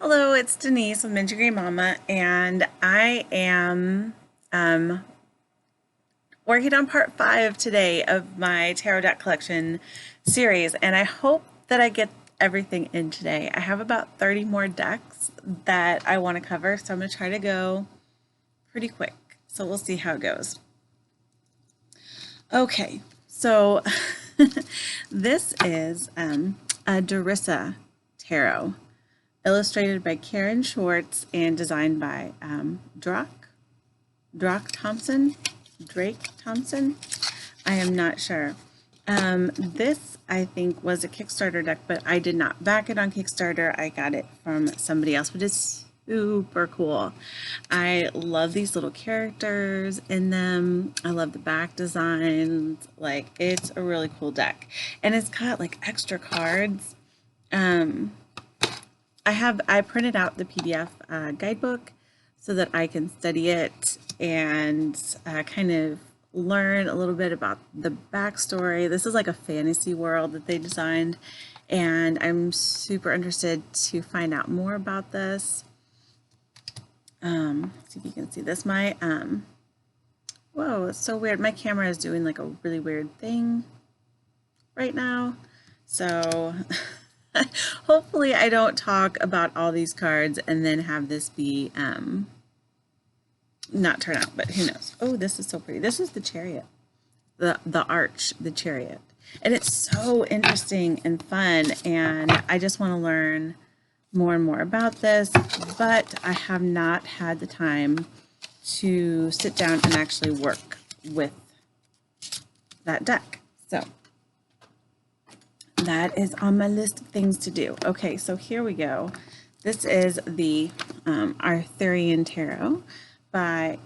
Hello, it's Denise with mintygreenmama, and I am working on part 5 today of my tarot deck collection series, and I hope that I get everything in today. I have about 30 more decks that I want to cover, so I'm going to try to go pretty quick. So we'll see how it goes. Okay, so this is a Darissa tarot, illustrated by Karen Schwartz and designed by Drake Thompson. I am not sure. This, I think, was a Kickstarter deck, but I did not back it on Kickstarter. I got it from somebody else, but it's super cool. I love these little characters in them. I love the back designs. Like, it's a really cool deck. And it's got like extra cards. I printed out the PDF guidebook so that I can study it and kind of learn a little bit about the backstory. This is like a fantasy world that they designed, and I'm super interested to find out more about this. See if you can see this. Whoa, it's so weird. My camera is doing like a really weird thing right now. So hopefully I don't talk about all these cards and then have this be not turn out, but who knows. Oh, this is so pretty. This is the chariot, the arch, the chariot. And it's so interesting and fun, and I just want to learn more and more about this, but I have not had the time to sit down and actually work with that deck. So that is on my list of things to do. Okay, so here we go. This is the Arthurian Tarot by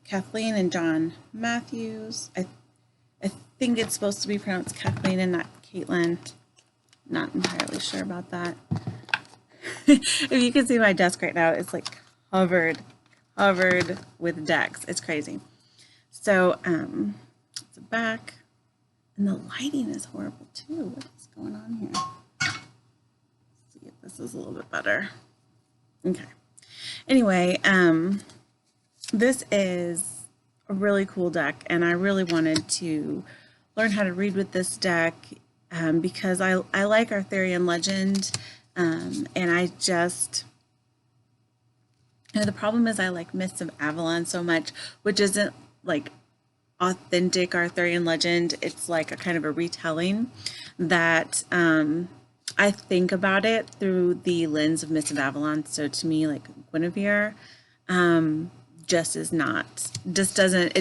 Kathleen and John Matthews. I think it's supposed to be pronounced Kathleen and not Caitlin. Not entirely sure about that. If you can see my desk right now, it's like covered with decks. It's crazy. So it's a back, and the lighting is horrible too. What is going on here? Let's see if this is a little bit better. Okay. Anyway, this is a really cool deck, and I really wanted to learn how to read with this deck because I like Arthurian legend, and I just, the problem is I like Myths of Avalon so much, which isn't like authentic Arthurian legend. It's like a kind of a retelling that I think about it through the lens of Myths of Avalon. So to me, like Guinevere, it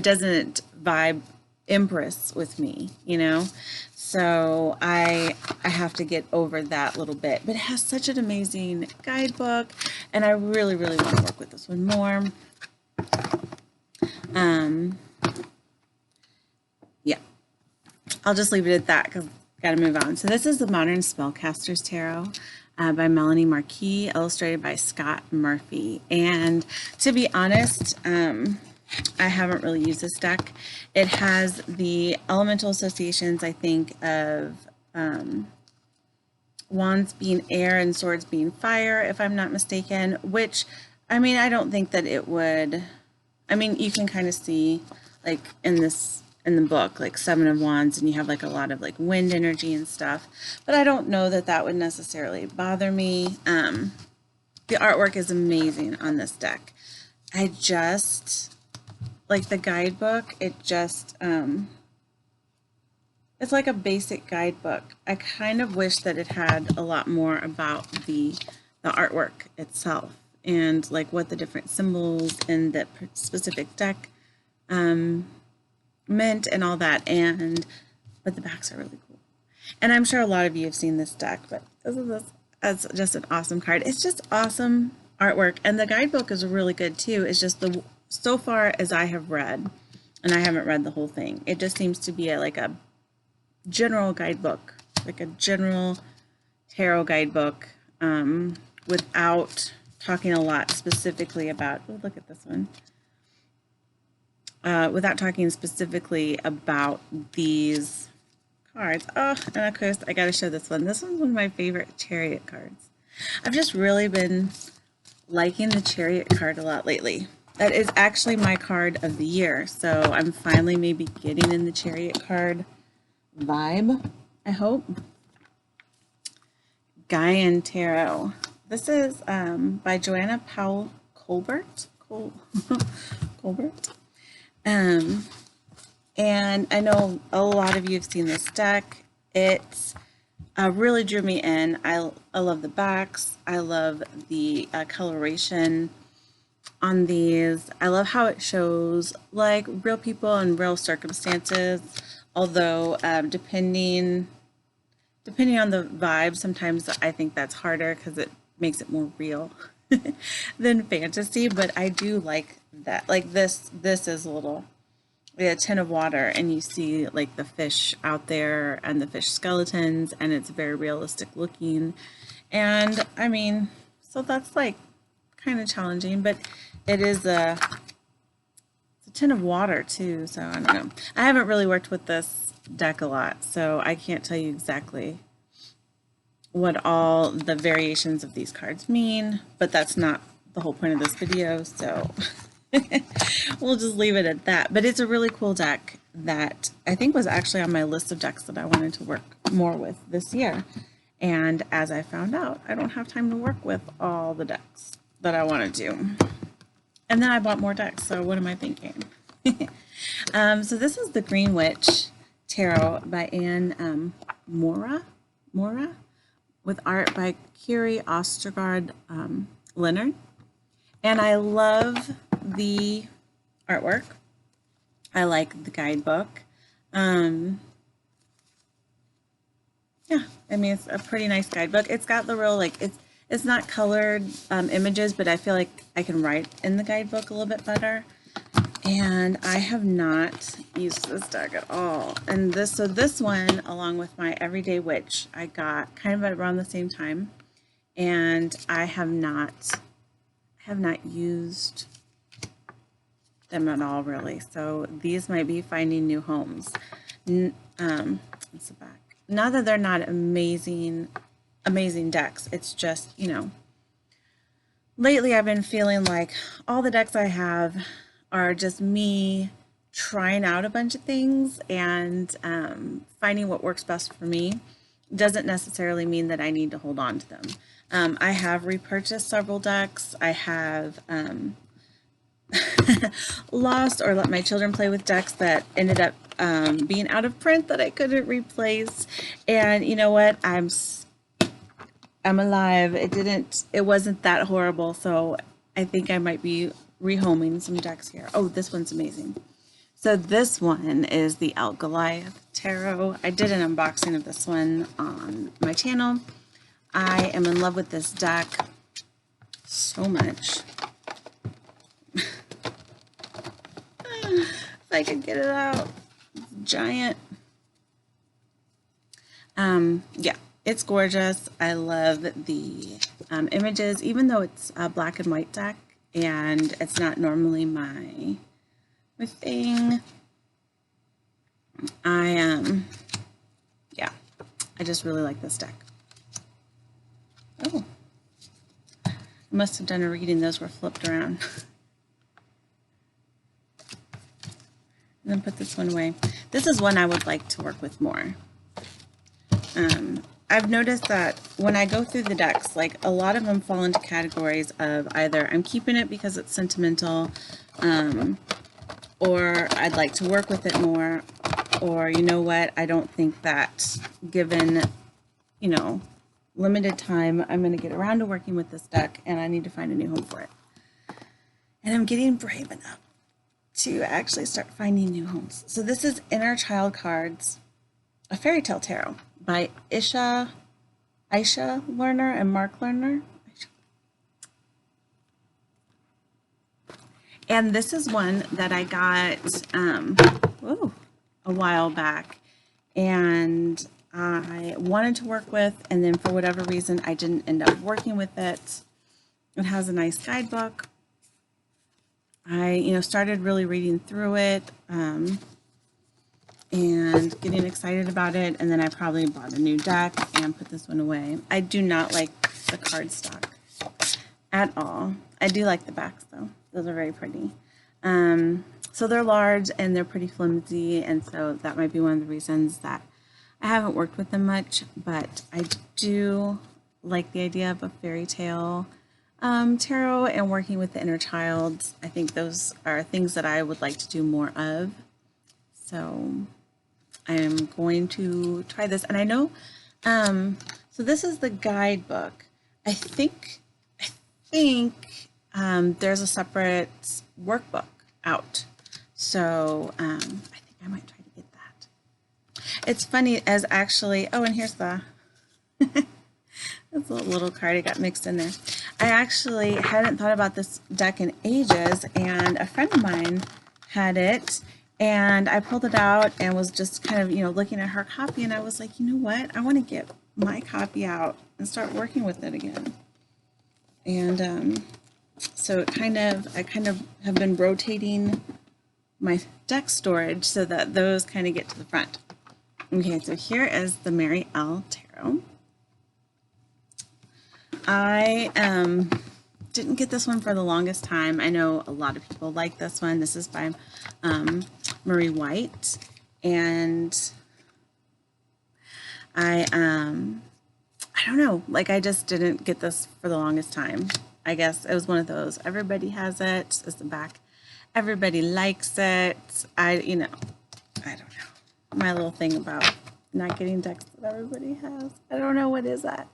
doesn't vibe Empress with me, you know? So I have to get over that little bit, but it has such an amazing guidebook, and I really, really want to work with this one more. Yeah, I'll just leave it at that because I've got to move on. So this is the Modern Spellcasters Tarot by Melanie Marquis, illustrated by Scott Murphy. And to be honest, I haven't really used this deck. It has the elemental associations, I think, of wands being air and swords being fire, if I'm not mistaken, which, I mean, I don't think that it would, I mean, you can kind of see, like, in the book, like Seven of Wands, and you have like a lot of like wind energy and stuff, but I don't know that that would necessarily bother me. The artwork is amazing on this deck. I just, like the guidebook, it just, it's like a basic guidebook. I kind of wish that it had a lot more about the artwork itself and like what the different symbols in that specific deck meant and all that, but the backs are really cool. And I'm sure a lot of you have seen this deck, but that's just an awesome card. It's just awesome artwork, and the guidebook is really good too. It's just so far as I have read, and I haven't read the whole thing, it just seems to be like a general guidebook, like a general tarot guidebook, without talking a lot specifically about, oh, look at this one. Without talking specifically about these cards. Oh, and of course, I got to show this one. This one's one of my favorite chariot cards. I've just really been liking the Chariot card a lot lately. That is actually my card of the year, so I'm finally maybe getting in the Chariot card vibe, I hope. Gaian Tarot. This is by Joanna Powell Colbert. Colbert. And I know a lot of you have seen this deck. It really drew me in. I love the backs. I love the coloration on these. I love how it shows like real people and real circumstances, although depending on the vibe, sometimes I think that's harder because it makes it more real than fantasy, but I do like that. Like this is a little, a tin of water, and you see like the fish out there and the fish skeletons, and it's very realistic looking. And I mean, so that's like kind of challenging, but it is it's a tin of water too, so I don't know. I haven't really worked with this deck a lot, so I can't tell you exactly what all the variations of these cards mean, but that's not the whole point of this video, so we'll just leave it at that. But it's a really cool deck that I think was actually on my list of decks that I wanted to work more with this year. And as I found out, I don't have time to work with all the decks that I want to do. And then I bought more decks, so what am I thinking? So this is the Green Witch Tarot by Anne Mora, with art by Kiri Ostergaard Leonard. And I love the artwork. I like the guidebook. Yeah, I mean, it's a pretty nice guidebook. It's got the real, like, it's not colored images, but I feel like I can write in the guidebook a little bit better. And I have not used this deck at all. And this one, along with my Everyday Witch, I got kind of around the same time. And I have not used them at all, really. So these might be finding new homes. What's the back? Not that they're not amazing decks. It's just, you know, lately I've been feeling like all the decks I have are just me trying out a bunch of things and finding what works best for me. Doesn't necessarily mean that I need to hold on to them. I have repurchased several decks. I have lost or let my children play with decks that ended up being out of print that I couldn't replace. And you know what? I'm alive. It wasn't that horrible. So I think I might be rehoming some decks here. Oh, this one's amazing. So this one is the Elk Goliath Tarot. I did an unboxing of this one on my channel. I am in love with this deck so much. If I could get it out. It's giant. Yeah, it's gorgeous. I love the images, even though it's a black and white deck, and it's not normally my thing. Yeah, I just really like this deck. Oh, I must have done a reading. Those were flipped around. And then put this one away. This is one I would like to work with more. I've noticed that when I go through the decks, like a lot of them fall into categories of either I'm keeping it because it's sentimental, or I'd like to work with it more, or you know what, I don't think that given, you know, limited time, I'm going to get around to working with this deck and I need to find a new home for it. And I'm getting brave enough to actually start finding new homes. So this is Inner Child Cards, a Fairy Tale Tarot by Aisha Lerner and Mark Lerner. And this is one that I got a while back, and I wanted to work with, and then for whatever reason I didn't end up working with it. It has a nice guidebook. I started really reading through it and getting excited about it, and then I probably bought a new deck and put this one away. I do not like the cardstock at all. I do like the backs though. Those are very pretty. So they're large and they're pretty flimsy, and so that might be one of the reasons that I haven't worked with them much, but I do like the idea of a fairy tale tarot and working with the inner child. I think those are things that I would like to do more of. So I am going to try this. And I know, so this is the guidebook. I think there's a separate workbook out. So I think I might try to get that. It's funny as actually, oh, and here's the, that's a little card. It got mixed in there. I actually hadn't thought about this deck in ages, and a friend of mine had it, and I pulled it out and was just kind of, looking at her copy, and I was like, you know what? I want to get my copy out and start working with it again. And so I kind of have been rotating my deck storage so that those kind of get to the front. Okay, so here is the Mary L. Tarot. I didn't get this one for the longest time. I know a lot of people like this one. This is by Marie White, and I don't know, like I just didn't get this for the longest time. I guess it was one of those, everybody has it, it's the back, everybody likes it. I don't know, my little thing about not getting decks that everybody has. I don't know, what is that?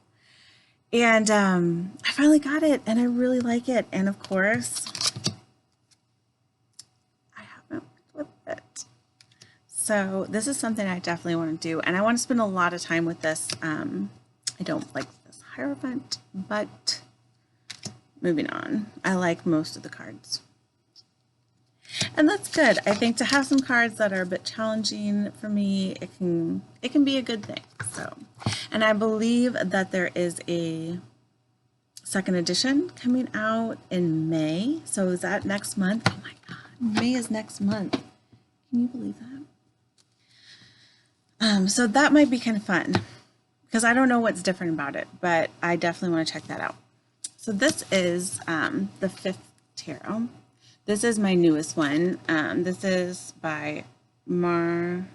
And I finally got it, and I really like it. And of course, I haven't worked with it. So this is something I definitely want to do, and I want to spend a lot of time with this. I don't like this Hierophant, but moving on. I like most of the cards. And that's good. I think to have some cards that are a bit challenging for me, it can be a good thing. So, and I believe that there is a second edition coming out in May. So is that next month? Oh my God, May is next month. Can you believe that? So that might be kind of fun because I don't know what's different about it, but I definitely want to check that out. So this is the 5th tarot. This is my newest one. This is by Martian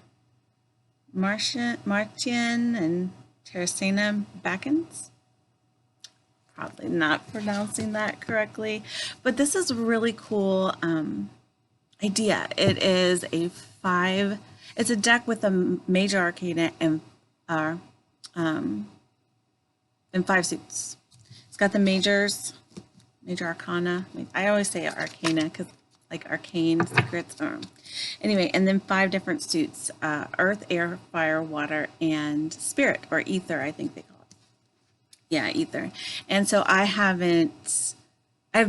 and Teresina Backens. Probably not pronouncing that correctly, but this is a really cool idea. It is it's a deck with a major arcana and 5 suits. It's got the major arcana. I always say arcana because like arcane secrets. Anyway, and then 5 different suits: earth, air, fire, water, and spirit, or ether, I think they call it. Yeah, ether. And so I've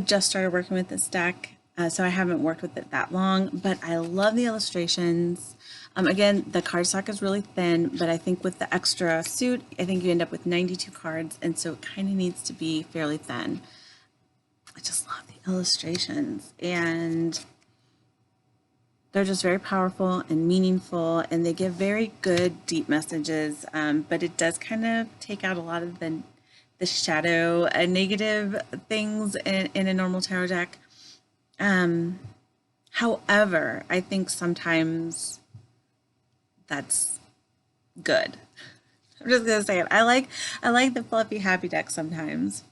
just started working with this deck, so I haven't worked with it that long, but I love the illustrations. Again, the cardstock is really thin, but I think with the extra suit, I think you end up with 92 cards, and so it kind of needs to be fairly thin. I just love the illustrations, and they're just very powerful and meaningful, and they give very good, deep messages, but it does kind of take out a lot of the shadow and negative things in a normal tarot deck. However, I think sometimes that's good. I'm just gonna say it. I like the fluffy happy deck sometimes,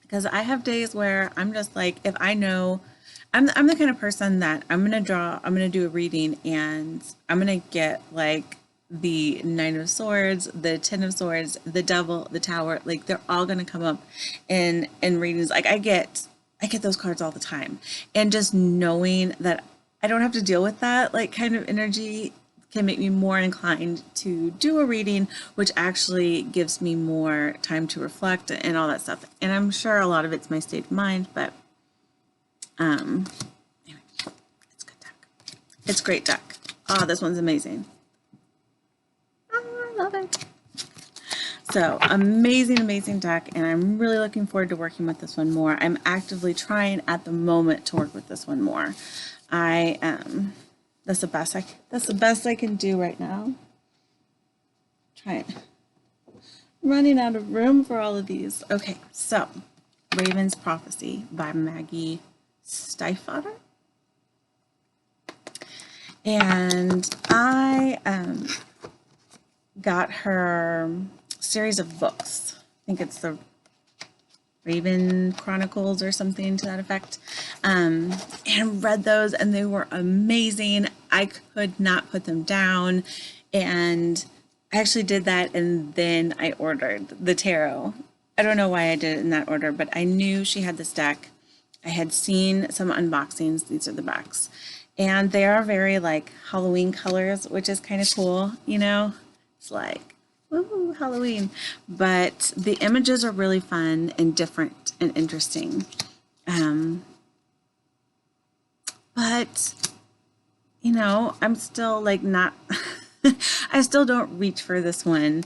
because I have days where I'm just like, if I know, I'm the kind of person that I'm gonna do a reading, and I'm gonna get like the 9 of Swords, the 10 of Swords, the Devil, the Tower, like they're all gonna come up in readings. Like I get those cards all the time, and just knowing that I don't have to deal with that like kind of energy can make me more inclined to do a reading, which actually gives me more time to reflect and all that stuff. And I'm sure a lot of it's my state of mind, but anyway, it's a good deck. It's a great deck. Oh, this one's amazing. Oh, I love it. So amazing, amazing deck, and I'm really looking forward to working with this one more. I'm actively trying at the moment to work with this one more. That's the best I can do right now. Try it. running out of room for all of these. Okay, so Raven's Prophecy by Maggie Stiefvater. And I got her series of books. I think it's the Raven Chronicles or something to that effect, and read those, and they were amazing. I could not put them down, and I actually did that, and then I ordered the tarot. I don't know why I did it in that order, but I knew she had this deck. I had seen some unboxings. These are the backs, and they are very like Halloween colors, which is kind of cool, you know? It's like, woo, Halloween. But the images are really fun and different and interesting. But, you know, I'm still like not, I still don't reach for this one.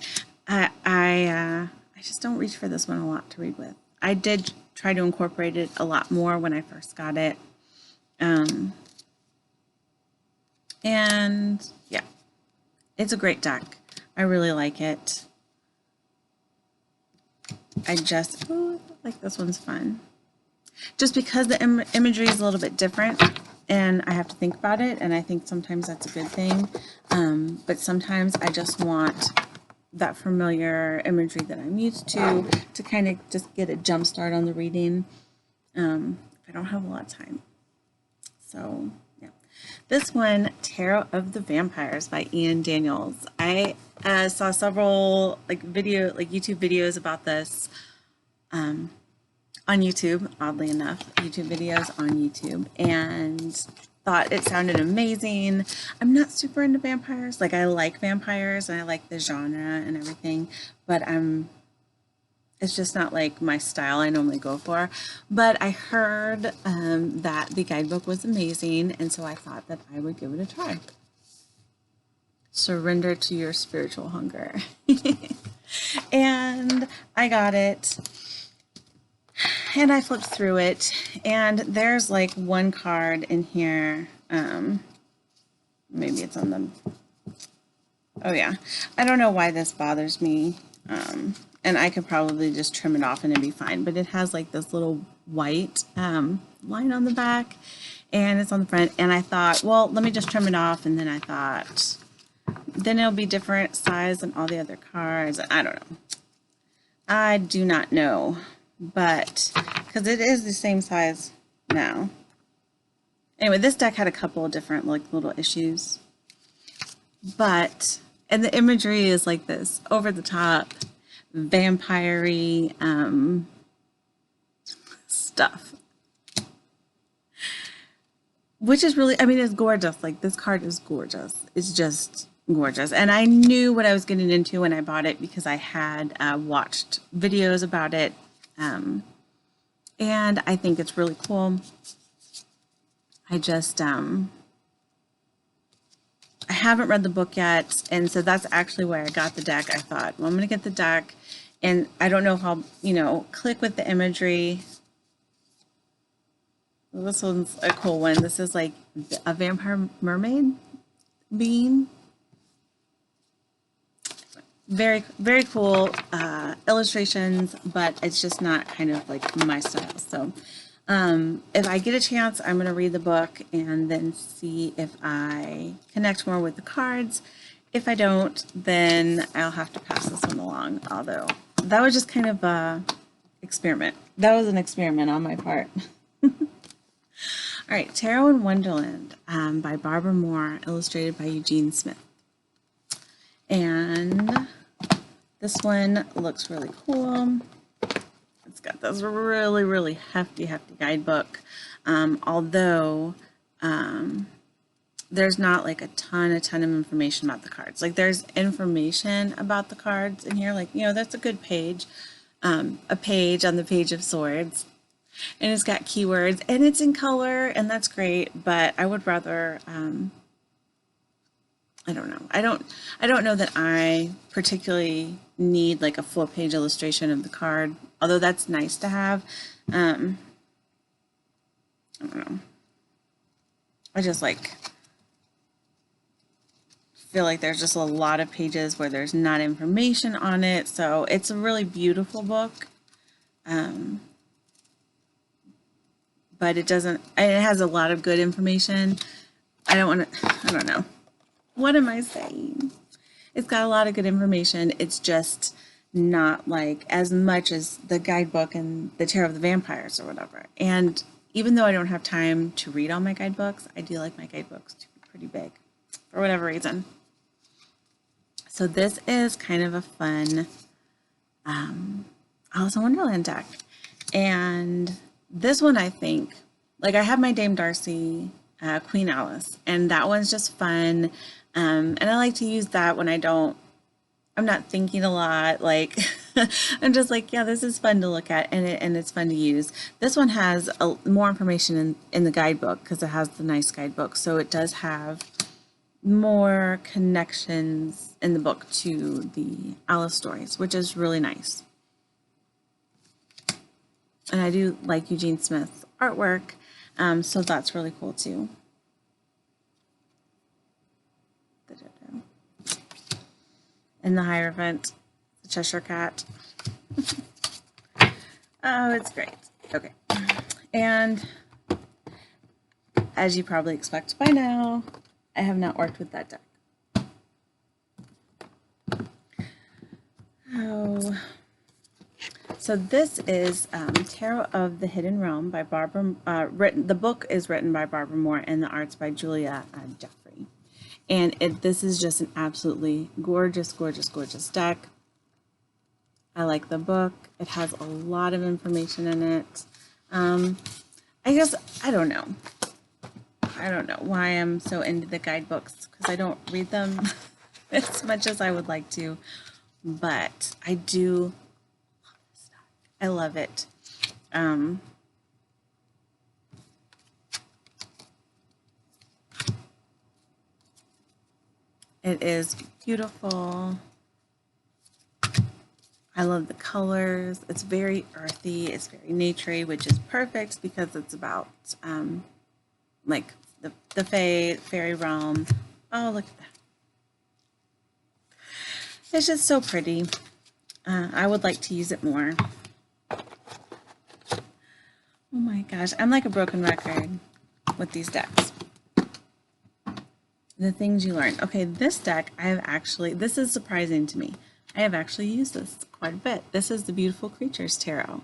I just don't reach for this one a lot to read with. I did try to incorporate it a lot more when I first got it. And yeah, it's a great deck. I really like it. I just, oh, I like this one's fun. Just because the imagery is a little bit different and I have to think about it, and I think sometimes that's a good thing. But sometimes I just want that familiar imagery that I'm used to kind of just get a jump start on the reading. I don't have a lot of time. So yeah. This one, Tarot of the Vampires by Ian Daniels. I saw several YouTube videos about this on YouTube, oddly enough, YouTube videos on YouTube, and thought it sounded amazing. I'm not super into vampires. Like, I like vampires and I like the genre and everything, but it's just not like my style I normally go for. But I heard that the guidebook was amazing, and so I thought that I would give it a try. Surrender to your spiritual hunger. And I got it. And I flipped through it, and there's like one card in here. Maybe it's on the, oh yeah. I don't know why this bothers me. And I could probably just trim it off and it'd be fine. But it has like this little white line on the back, and it's on the front. And I thought, well, let me just trim it off. And then I thought, then it'll be different size than all the other cards. I don't know. I do not know. But because it is the same size now. Anyway, this deck had a couple of different like little issues, but, and the imagery is like this over the top vampire-y stuff, which is really, I mean, it's gorgeous. Like, this card is gorgeous. It's just gorgeous. And I knew what I was getting into when I bought it because I had watched videos about it. And I think it's really cool. I just, I haven't read the book yet, and so that's actually where I got the deck. I thought, well, I'm going to get the deck, and I don't know if I'll, you know, click with the imagery. This one's a cool one. This is like a vampire mermaid being. Very, very cool illustrations, but it's just not kind of like my style. So if I get a chance, I'm going to read the book and then see if I connect more with the cards. If I don't, then I'll have to pass this one along. Although that was just kind of a experiment. That was an experiment on my part. All right, Tarot in Wonderland by Barbara Moore, illustrated by Eugene Smith. And this one looks really cool. It's got this really, really hefty guidebook. Although there's not like a ton of information about the cards. Like, there's information about the cards in here. Like, you know, that's a good page. A page on the Page of Swords. And it's got keywords, and it's in color, and that's great. But I would rather, I don't know. I don't know that I particularly need like a full page illustration of the card, although that's nice to have. I don't know. I just like feel like there's just a lot of pages where there's not information on it. So it's a really beautiful book. But it doesn't, it has a lot of good information. I don't know. What am I saying? It's got a lot of good information. It's just not like as much as the guidebook and the Tarot of the Vampires or whatever. And even though I don't have time to read all my guidebooks, I do like my guidebooks to be pretty big for whatever reason. So this is kind of a fun Alice in Wonderland deck. And this one, I think, like I have my Dame Darcy, Queen Alice, and that one's just fun. And I like to use that when I'm not thinking a lot, like I'm just like, yeah, this is fun to look at and it's fun to use. This one has more information in the guidebook because it has the nice guidebook. So it does have more connections in the book to the Alice stories, which is really nice. And I do like Eugene Smith's artwork, so that's really cool too. And the Hierophant, the Cheshire Cat. Oh, it's great. Okay. And as you probably expect by now, I have not worked with that deck. Oh. So this is Tarot of the Hidden Realm by Barbara, the book is written by Barbara Moore and the art's by Julia Jeffrey. And this is just an absolutely gorgeous, gorgeous, gorgeous deck. I like the book. It has a lot of information in it. I guess, I don't know why I'm so into the guidebooks because I don't read them as much as I would like to, but I do love this stuff. I love it. It is beautiful. I love the colors. It's very earthy. It's very naturey, which is perfect because it's about like the fairy realm. Oh, look at that. It's just so pretty. I would like to use it more. Oh my gosh, I'm like a broken record with these decks. The things you learn. Okay, this deck this is surprising to me. I have actually used this quite a bit. This is the Beautiful Creatures Tarot.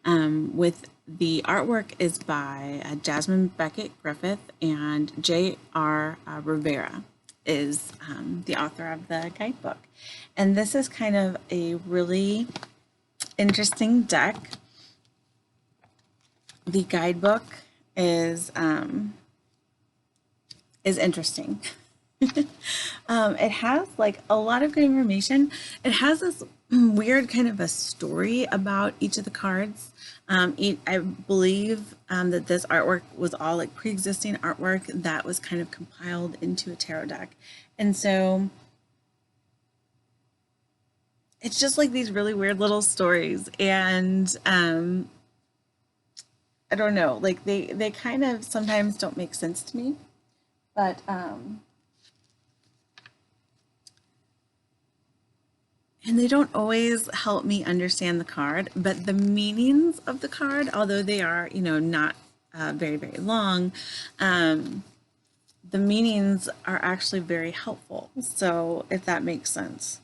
With the artwork is by Jasmine Beckett Griffith, and J.R. Rivera is the author of the guidebook. And this is kind of a really interesting deck. The guidebook is interesting. It has like a lot of good information. It has this weird kind of a story about each of the cards. I believe that this artwork was all like pre-existing artwork that was kind of compiled into a tarot deck. And so it's just like these really weird little stories. And I don't know, like they kind of sometimes don't make sense to me. But and they don't always help me understand the card, but the meanings of the card, although they are, not very, very long, the meanings are actually very helpful. So if that makes sense.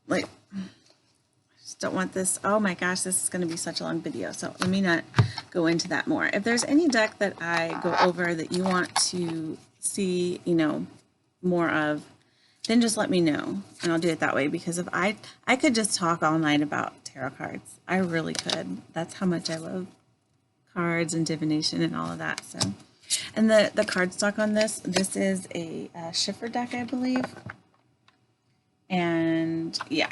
Like, I just don't want this. Oh my gosh, this is going to be such a long video. So let me not go into that more. If there's any deck that I go over that you want to see, more of, then just let me know and I'll do it that way, because if I could just talk all night about tarot cards. I really could. That's how much I love cards and divination and all of that. So, and the cardstock on this is a Schiffer deck, I believe. And yeah,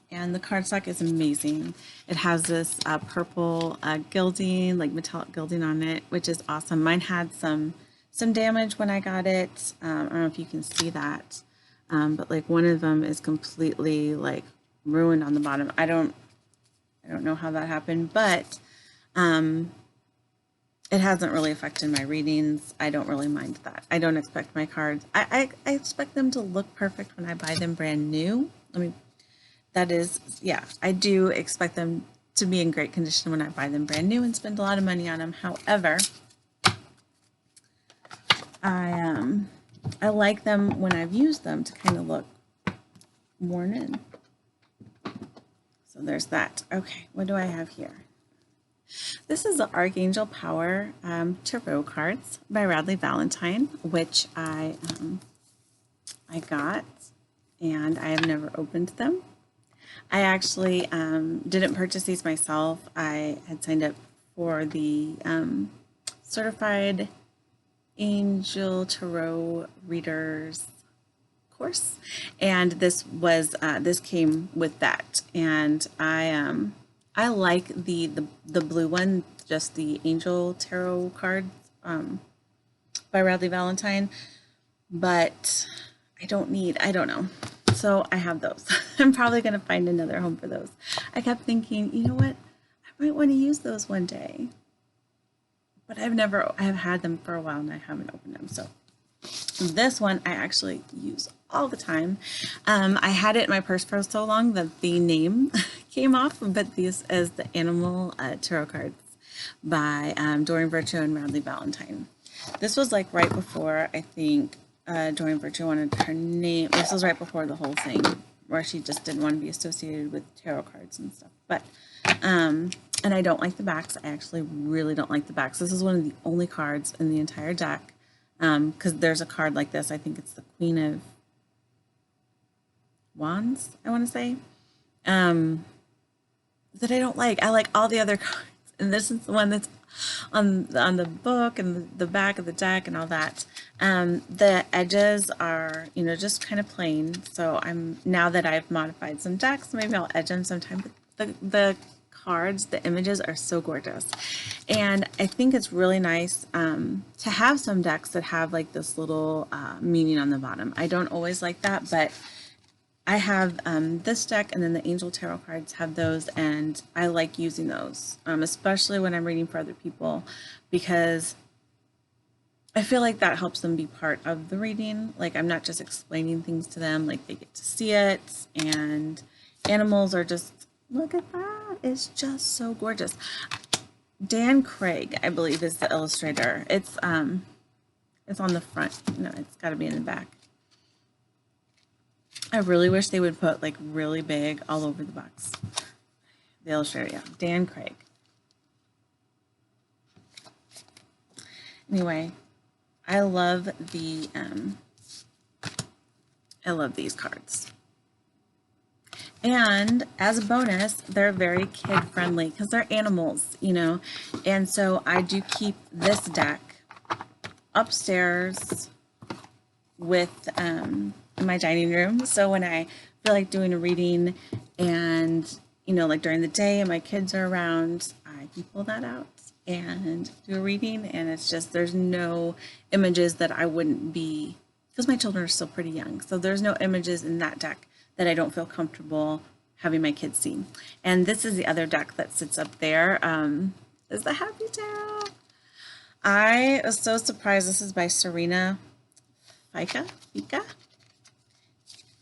and the cardstock is amazing. It has this purple gilding, like metallic gilding on it, which is awesome. Mine had some damage when I got it. I don't know if you can see that. But like one of them is completely like ruined on the bottom. I don't know how that happened, but it hasn't really affected my readings. I don't really mind that. I don't expect my cards. I expect them to look perfect when I buy them brand new. I mean, that is, yeah, I do expect them to be in great condition when I buy them brand new and spend a lot of money on them. However, I like them when I've used them to kind of look worn in. So there's that. Okay, what do I have here? This is the Archangel Power Tarot cards by Radley Valentine, which I got, and I have never opened them. I actually didn't purchase these myself. I had signed up for the Certified Angel Tarot Readers course, and this came with that, and I like the blue one, just the Angel Tarot cards by Radley Valentine, but I don't know. So I have those. I'm probably going to find another home for those. I kept thinking, you know what? I might want to use those one day. But I have had them for a while and I haven't opened them. So this one I actually use all the time. I had it in my purse for so long that the name came off, but these is the Animal Tarot cards by Doreen Virtue and Radley Valentine. This was like right before, I think, Doreen Virtue wanted her name. This was right before the whole thing where she just didn't want to be associated with tarot cards and stuff. But, and I don't like the backs. I actually really don't like the backs. This is one of the only cards in the entire deck. Because there's a card like this. I think it's the Queen of Wands, I want to say, that I don't like. I like all the other cards. And this is the one that's on the book and the back of the deck and all that. The edges are, just kind of plain. So now that I've modified some decks, maybe I'll edge them sometime. But the cards, the images are so gorgeous. And I think it's really nice to have some decks that have like this little meaning on the bottom. I don't always like that, but I have this deck, and then the Angel Tarot cards have those, and I like using those, especially when I'm reading for other people, because I feel like that helps them be part of the reading. Like, I'm not just explaining things to them, like they get to see it, and animals are just, look at that, it's just so gorgeous. Dan Craig, I believe, is the illustrator. It's on the front. No, it's got to be in the back. I really wish they would put like really big all over the box. The illustrator, yeah, Dan Craig. Anyway, I love these cards. And as a bonus, they're very kid friendly because they're animals, and so I do keep this deck upstairs with in my dining room. So when I feel like doing a reading and, like during the day and my kids are around, I can pull that out and do a reading. And it's just, there's no images that I wouldn't be, because my children are still pretty young. So there's no images in that deck that I don't feel comfortable having my kids see. And this is the other deck that sits up there, is the Happy Tarot. I was so surprised. This is by Serena Fika.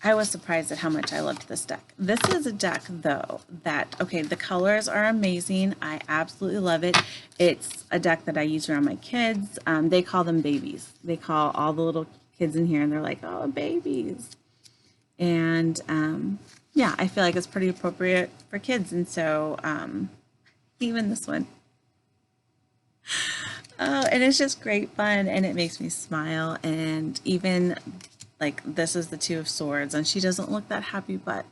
I was surprised at how much I loved this deck. This is a deck, though, that, okay, the colors are amazing. I absolutely love it. It's a deck that I use around my kids. They call them babies. They call all the little kids in here, and they're like, oh, babies. And, yeah, I feel like it's pretty appropriate for kids. And so, even this one. Oh, and it's just great fun, and it makes me smile. And even like this is the Two of Swords, and she doesn't look that happy, but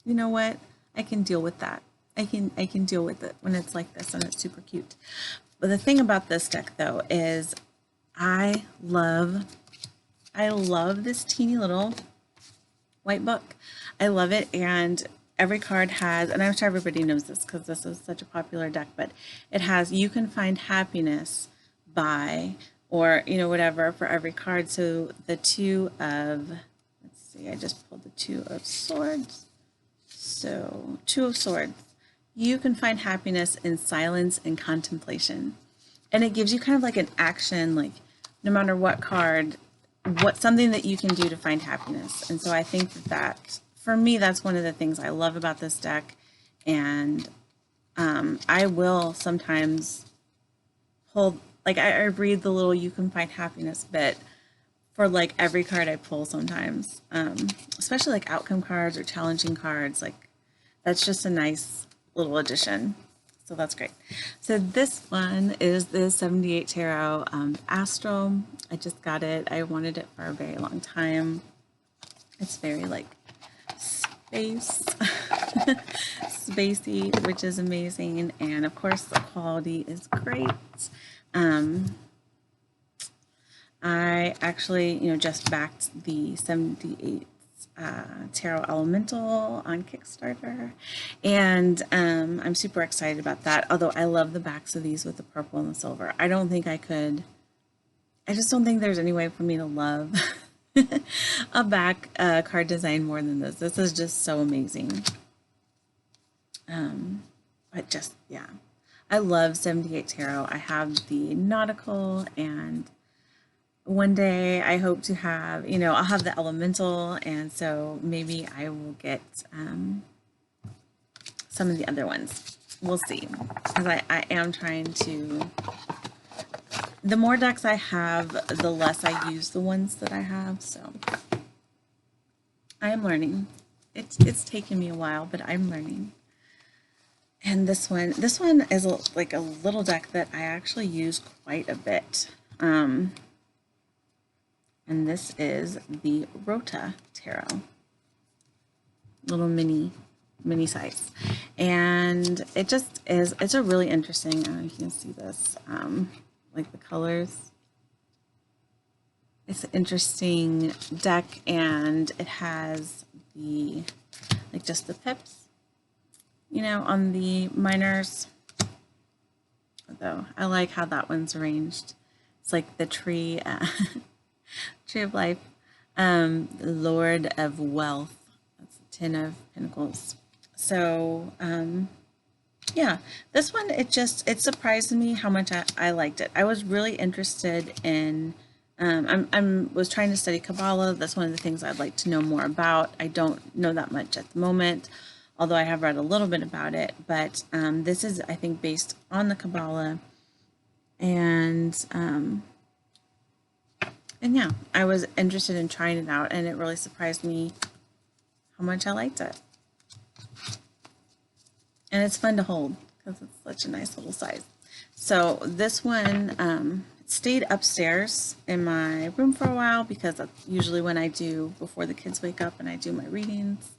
you know what? I can deal with that. I can deal with it when it's like this and it's super cute. But the thing about this deck, though, is I love this teeny little white book. I love it, and every card has, and I'm sure everybody knows this because this is such a popular deck, but it has, you can find happiness by, or, whatever for every card. So the Two of, let's see, I just pulled the Two of Swords. So Two of Swords, you can find happiness in silence and contemplation. and it gives you kind of like an action, like no matter what card, what something that you can do to find happiness. And so I think that for me, that's one of the things I love about this deck. And I will sometimes pull, like I read the little "you can find happiness" bit for like every card I pull sometimes, especially like outcome cards or challenging cards. Like that's just a nice little addition. So that's great. So this one is the 78 Tarot Astral. I just got it. I wanted it for a very long time. It's very like space, spacey, which is amazing. And of course the quality is great. I actually, just backed the 78 Tarot Elemental on Kickstarter, and I'm super excited about that. Although I love the backs of these with the purple and the silver. I just don't think there's any way for me to love a back card design more than this. This is just so amazing. But just, yeah, I love 78 Tarot. I have the nautical, and one day I hope to have, I'll have the elemental, and so maybe I will get some of the other ones. We'll see, because I am trying to, the more decks I have, the less I use the ones that I have, so I am learning. It's taken me a while, but I'm learning. And this one is like a little deck that I actually use quite a bit. And this is the Rota Tarot, little mini size. And it just is, it's a really interesting, I don't know if you can see this, like the colors. It's an interesting deck, and it has the, like just the pips, on the minors. Although I like how that one's arranged. It's like the tree, Tree of Life, Lord of Wealth. That's the Ten of Pentacles. So, yeah, this one, it surprised me how much I liked it. I was really interested in, was trying to study Kabbalah. That's one of the things I'd like to know more about. I don't know that much at the moment, although I have read a little bit about it. But this is, I think, based on the Kabbalah. And yeah, I was interested in trying it out, and it really surprised me how much I liked it. And it's fun to hold because it's such a nice little size. So this one stayed upstairs in my room for a while, because that's usually when I do, before the kids wake up and I do my readings.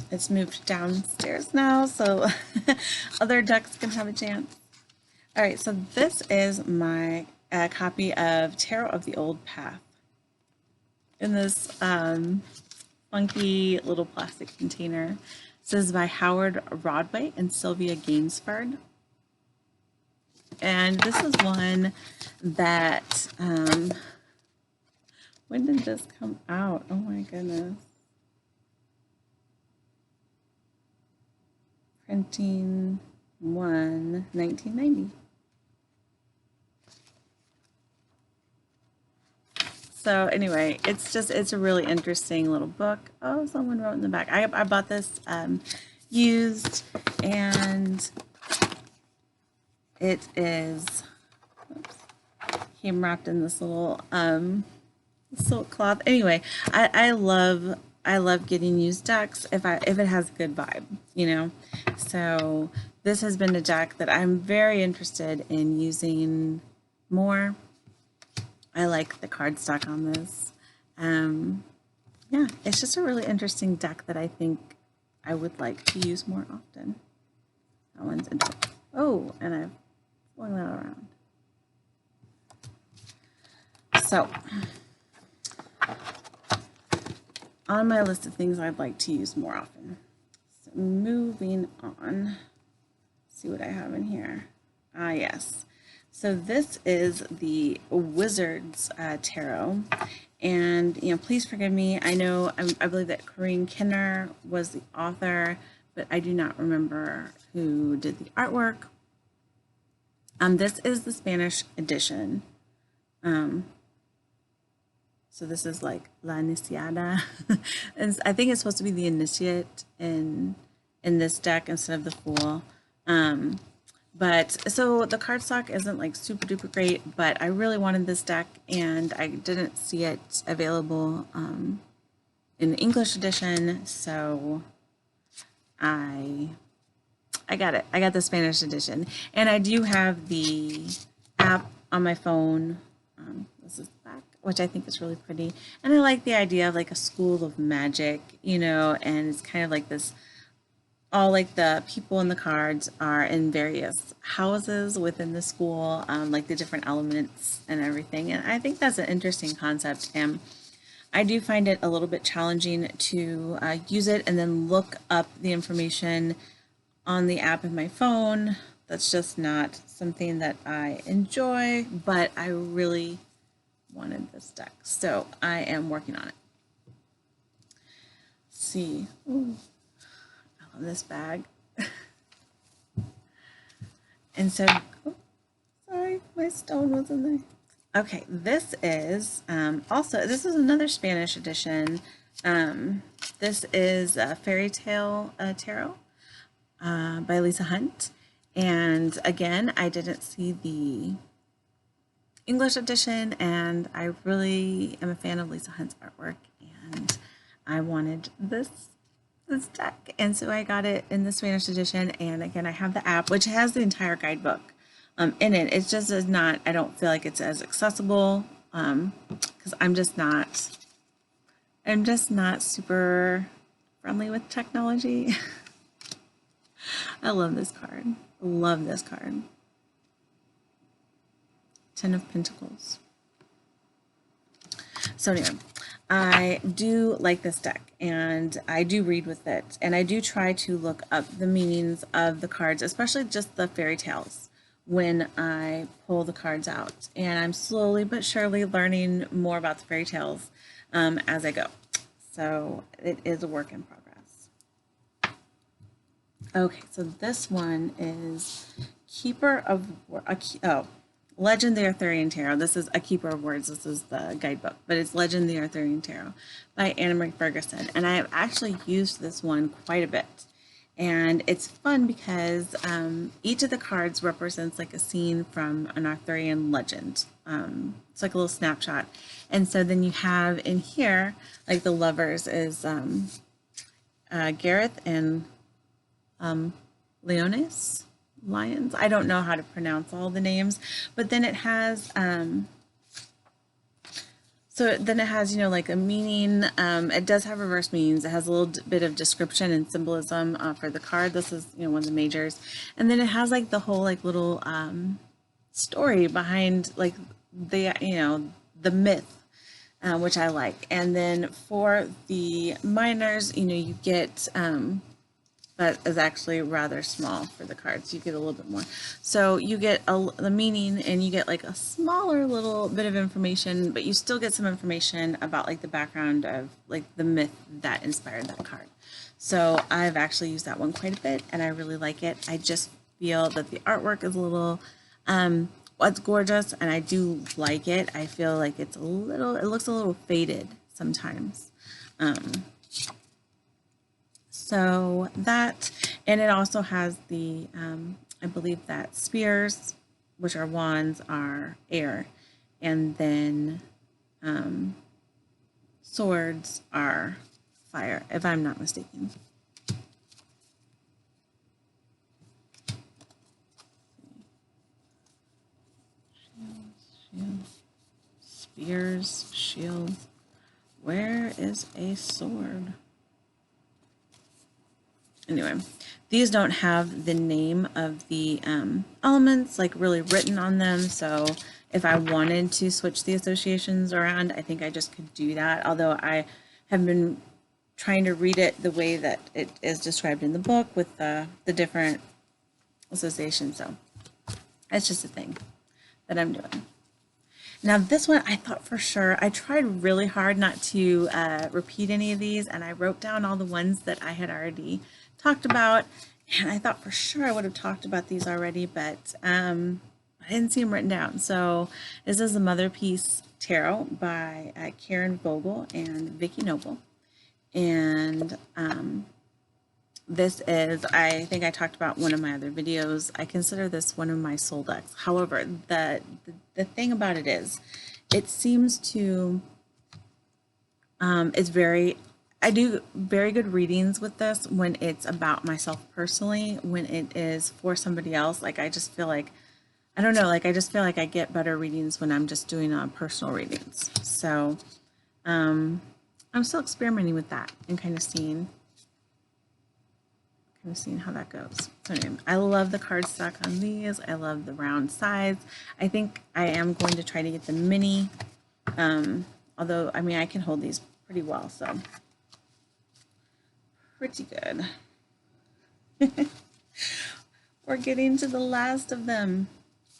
It's moved downstairs now, so other ducks can have a chance. All right, so this is my copy of Tarot of the Old Path in this funky little plastic container. This is by Howard Rodway and Sylvia Gainsford. And this is one that, when did this come out? Oh my goodness. Printing 1990. So anyway, it's a really interesting little book. Oh, someone wrote in the back. I bought this used, and it is, oops, came wrapped in this little silk cloth. Anyway, I love getting used decks if it has a good vibe, So this has been a deck that I'm very interested in using more. I like the cardstock on this. Yeah, it's just a really interesting deck that I think I would like to use more often. That one's interesting. Oh, and I've flung that around. So, on my list of things I'd like to use more often. So moving on, let's see what I have in here. Ah, yes. So this is the Wizards Tarot, and please forgive me. I know I believe that Corinne Kenner was the author, but I do not remember who did the artwork. This is the Spanish edition. So this is like La Iniciada. And I think it's supposed to be the initiate in this deck instead of the Fool. But so the cardstock isn't like super duper great, but I really wanted this deck and I didn't see it available in the English edition, so I got it. I got the Spanish edition, and I do have the app on my phone. This is the back, which I think is really pretty, and I like the idea of like a school of magic, you know, and it's kind of like this. All like the people in the cards are in various houses within the school, like the different elements and everything, and I think that's an interesting concept. And I do find it a little bit challenging to use it and then look up the information on the app in my phone. That's just not something that I enjoy, but I really wanted this deck, so I am working on it. Let's see. Ooh, I love this bag. And so, oh, sorry, my stone was in there. Okay, this is this is another Spanish edition. This is a Fairy Tale Tarot by Lisa Hunt. And again, I didn't see the English edition, and I really am a fan of Lisa Hunt's artwork, and I wanted this deck, and so I got it in the Spanish edition. And again, I have the app, which has the entire guidebook in it. It just is not, I don't feel like it's as accessible because I'm just not super friendly with technology. I love this card. Love this card. Ten of Pentacles. So anyway, I do like this deck, and I do read with it, and I do try to look up the meanings of the cards, especially just the fairy tales, when I pull the cards out. And I'm slowly but surely learning more about the fairy tales as I go. So it is a work in progress. Okay, so this one is Keeper of Legend the Arthurian Tarot. This is A Keeper of Words. This is the guidebook, but it's Legend the Arthurian Tarot by Anna Marie Ferguson. And I have actually used this one quite a bit. And it's fun because each of the cards represents like a scene from an Arthurian legend. It's like a little snapshot. And so then you have in here, like the lovers is Gareth and Lions. I don't know how to pronounce all the names, but then it has you know, like a meaning. It does have reverse meanings. It has a little bit of description and symbolism for the card. This is, you know, one of the majors, and then it has like the whole like little story behind like the, you know, the myth, which I like. And then for the minors, you know, you get that is actually rather small for the cards. You get a little bit more. So you get the meaning, and you get like a smaller little bit of information, but you still get some information about like the background of like the myth that inspired that card. So I've actually used that one quite a bit, and I really like it. I just feel that the artwork is a little, it's gorgeous, and I do like it. I feel like it looks a little faded sometimes. So that, and it also has the, I believe that spears, which are wands, are air, and then swords are fire, if I'm not mistaken. Spears, shields. Where is a sword? Anyway, these don't have the name of the elements like really written on them. So if I wanted to switch the associations around, I think I just could do that. Although I have been trying to read it the way that it is described in the book with the different associations. So it's just a thing that I'm doing. Now this one, I thought for sure, I tried really hard not to repeat any of these, and I wrote down all the ones that I had already talked about, and I thought for sure I would have talked about these already, but I didn't see them written down. So this is the Mother Peace Tarot by Karen Vogel and Vicki Noble. And this is, I think I talked about one of my other videos. I consider this one of my soul decks. However, the thing about it is, it seems to, it's very, I do very good readings with this when it's about myself personally. When it is for somebody else, like I just feel like, I don't know, like I just feel like I get better readings when I'm just doing personal readings. So I'm still experimenting with that and kind of seeing how that goes. So anyway, I love the cardstock on these. I love the round size. I think I am going to try to get the mini, although I mean I can hold these pretty well, so pretty good. We're getting to the last of them.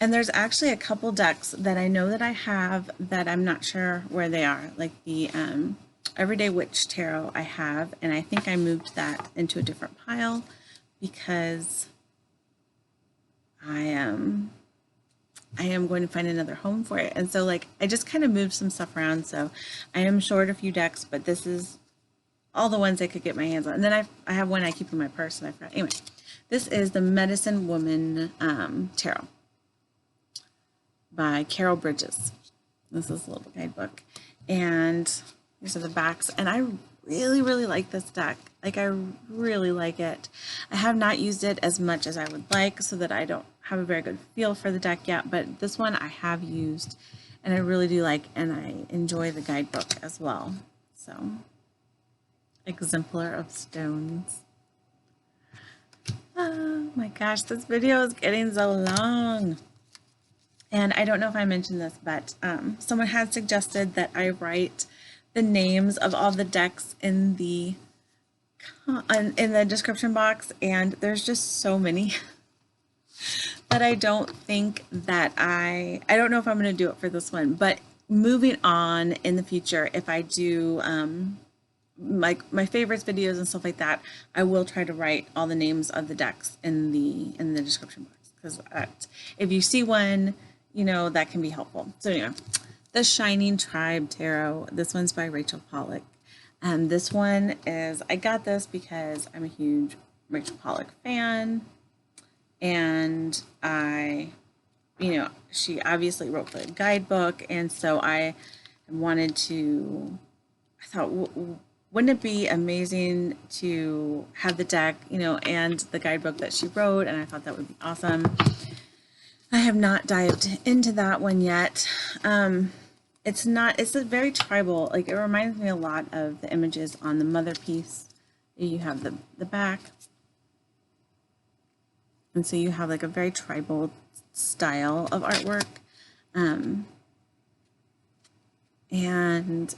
And there's actually a couple decks that I know that I have that I'm not sure where they are. Like the Everyday Witch Tarot I have, and I think I moved that into a different pile because I am going to find another home for it. And so like I just kind of moved some stuff around. So I am short a few decks, but this is all the ones I could get my hands on. And then I have one I keep in my purse and I forgot. Anyway, this is the Medicine Woman Tarot by Carol Bridges. This is a little guidebook. And these are the backs. And I really, really like this deck. Like I really like it. I have not used it as much as I would like so that I don't have a very good feel for the deck yet. But this one I have used and I really do like, and I enjoy the guidebook as well. So, Exemplar of Stones. Oh my gosh, this video is getting so long. And I don't know if I mentioned this, but someone had suggested that I write the names of all the decks in the description box, and there's just so many that I don't think that I don't know if I'm going to do it for this one, but moving on in the future, if I do like my favorites videos and stuff like that, I will try to write all the names of the decks in the description box, because if you see one, you know, that can be helpful. So anyway, the Shining Tribe Tarot. This one's by Rachel Pollack. And this one is, I got this because I'm a huge Rachel Pollack fan. And she obviously wrote the guidebook. And so I thought, wouldn't it be amazing to have the deck, and the guidebook that she wrote? And I thought that would be awesome. I have not dived into that one yet. It's a very tribal, like it reminds me a lot of the images on the Mother piece. You have the back. And so you have like a very tribal style of artwork. And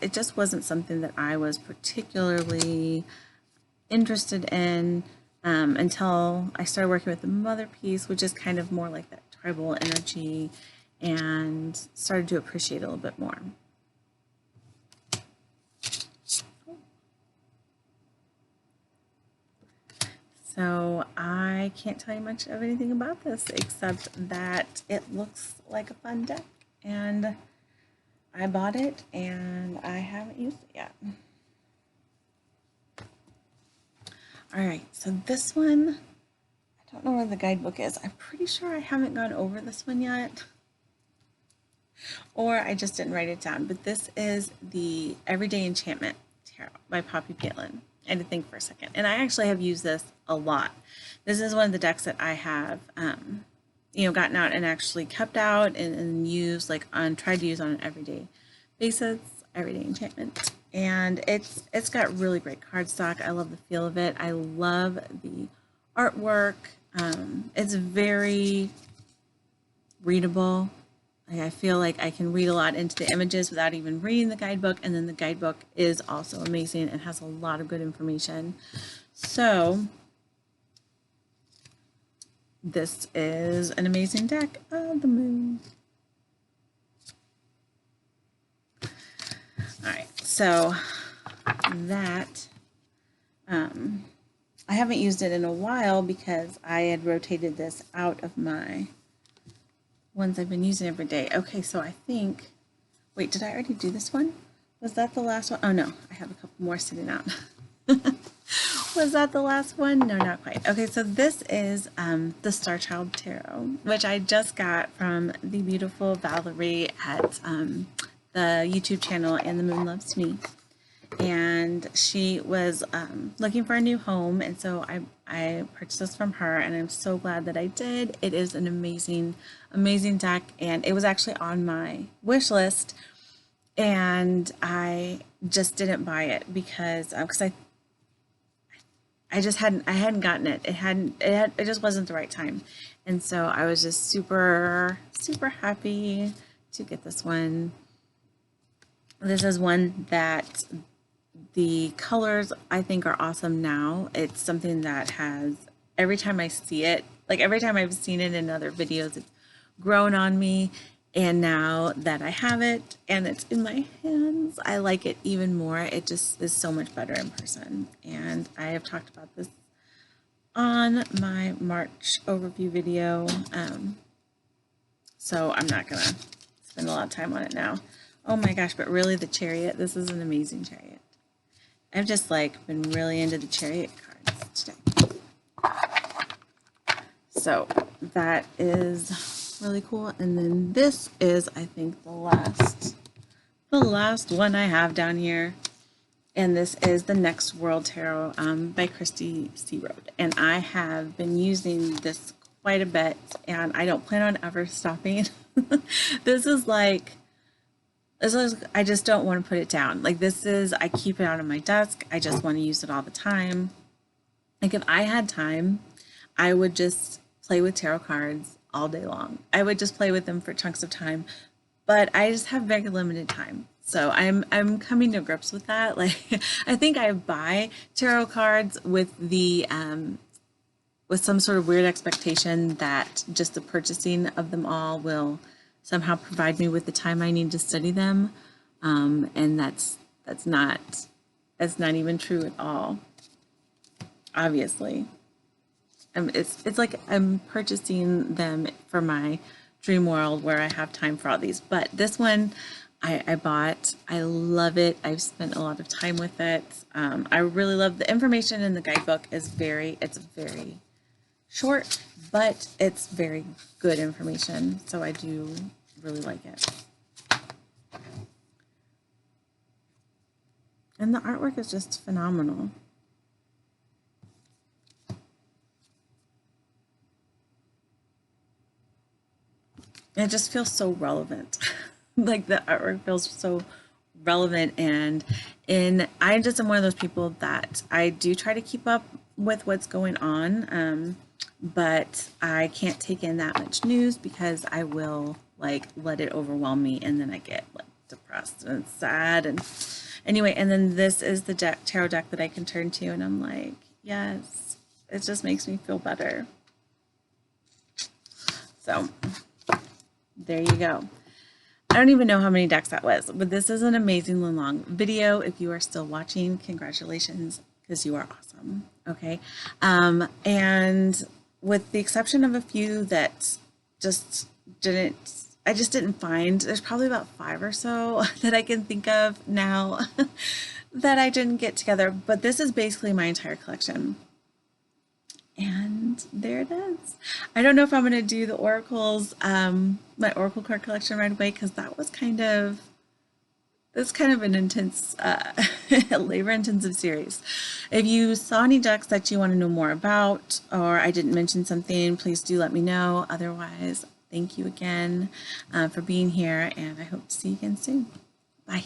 it just wasn't something that I was particularly interested in until I started working with the Mother piece, which is kind of more like that tribal energy, and started to appreciate it a little bit more. So I can't tell you much of anything about this except that it looks like a fun deck, and I bought it and I haven't used it yet. All right, so this one, I don't know where the guidebook is. I'm pretty sure I haven't gone over this one yet, or I just didn't write it down. But this is the Everyday Enchantment Tarot by Poppy Palin. I had to think for a second. And I actually have used this a lot. This is one of the decks that I have, gotten out and actually kept out and used, tried to use on an everyday basis, Everyday Enchantment. And it's got really great cardstock. I love the feel of it. I love the artwork. It's very readable. I feel like I can read a lot into the images without even reading the guidebook, and then the guidebook is also amazing and has a lot of good information. So this is an amazing deck of the moon. All right, so that I haven't used it in a while because I had rotated this out of my ones I've been using every day. Okay, so I think, wait, did I already do this one? Was that the last one? Oh no, I have a couple more sitting out. Was that the last one? No, not quite. Okay, so this is the Star Child Tarot, which I just got from the beautiful Valerie at the YouTube channel And the Moon Loves Me. And she was looking for a new home, and so I purchased this from her, and I'm so glad that I did. It is an amazing, amazing deck, and it was actually on my wish list, and I just didn't buy it because I hadn't gotten it. It just wasn't the right time. And so I was just super, super happy to get this one. This is one that the colors I think are awesome now. It's something that has, every time I see it, like every time I've seen it in other videos, it's grown on me. And now that I have it and it's in my hands, I like it even more. It just is so much better in person. And I have talked about this on my March overview video. So I'm not gonna spend a lot of time on it now. Oh my gosh, but really the Chariot, this is an amazing Chariot. I've just like been really into the Chariot cards today. So that is really cool. And then this is, I think, the last one I have down here. And this is the Next World Tarot by Christy Searoad. And I have been using this quite a bit, and I don't plan on ever stopping. This is like, I just don't want to put it down. Like this is, I keep it out on my desk. I just want to use it all the time. Like if I had time, I would just play with tarot cards all day long. I would just play with them for chunks of time, but I just have very limited time. So I'm coming to grips with that. Like I think I buy tarot cards with the with some sort of weird expectation that just the purchasing of them all will somehow provide me with the time I need to study them, and that's not even true at all. Obviously, it's like I'm purchasing them for my dream world where I have time for all these. But this one I bought. I love it. I've spent a lot of time with it. I really love the information in the guidebook. It's very short, but it's very good information. So I do really like it. And the artwork is just phenomenal. It just feels so relevant. Like the artwork feels so relevant, and I just am one of those people that I do try to keep up with what's going on, but I can't take in that much news because I will like let it overwhelm me, and then I get like depressed and sad. And anyway, and then this is the tarot deck that I can turn to, and I'm like, yes, it just makes me feel better. So there you go. I don't even know how many decks that was, but this is an amazingly long video. If you are still watching, congratulations, because you are awesome. Okay. And with the exception of a few that I just didn't find, there's probably about 5 or so that I can think of now that I didn't get together, but this is basically my entire collection. And there it is. I don't know if I'm going to do the oracles, my oracle card collection right away, because that was kind of an intense, labor-intensive series. If you saw any decks that you want to know more about, or I didn't mention something, please do let me know. Otherwise, thank you again for being here, and I hope to see you again soon. Bye.